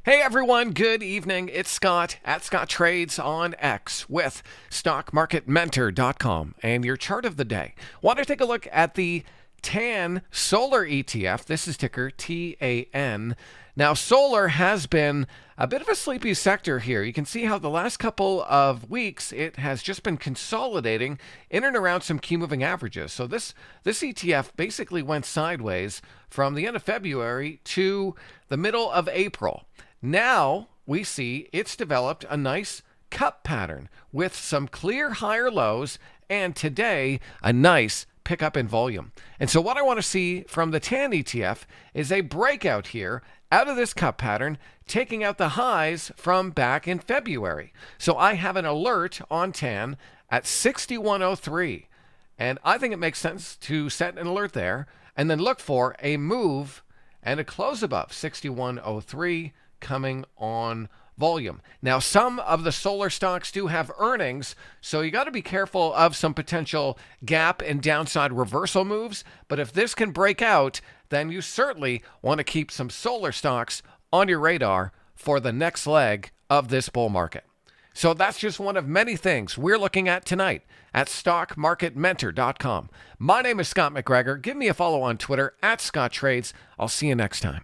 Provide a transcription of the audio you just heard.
Hey everyone, good evening. It's Scott at Scott Trades on X with StockMarketMentor.com and your chart of the day. Want to take a look at the TAN Solar ETF. This is ticker TAN. Now, solar has been a bit of a sleepy sector here. You can see how the last couple of weeks it has just been consolidating in and around some key moving averages. So this ETF basically went sideways from the end of February to the middle of April. Now we see it's developed a nice cup pattern with some clear higher lows, and today a nice pickup in volume. And so what I want to see from the TAN ETF is a breakout here out of this cup pattern, taking out the highs from back in February. So I have an alert on TAN at 6103. And I think it makes sense to set an alert there and then look for a move and a close above 6103 coming on volume. Now, some of the solar stocks do have earnings, so you got to be careful of some potential gap and downside reversal moves. But if this can break out, then you certainly want to keep some solar stocks on your radar for the next leg of this bull market. So that's just one of many things we're looking at tonight at StockMarketMentor.com. My name is Scott McGregor. Give me a follow on Twitter at Scott Trades. I'll see you next time.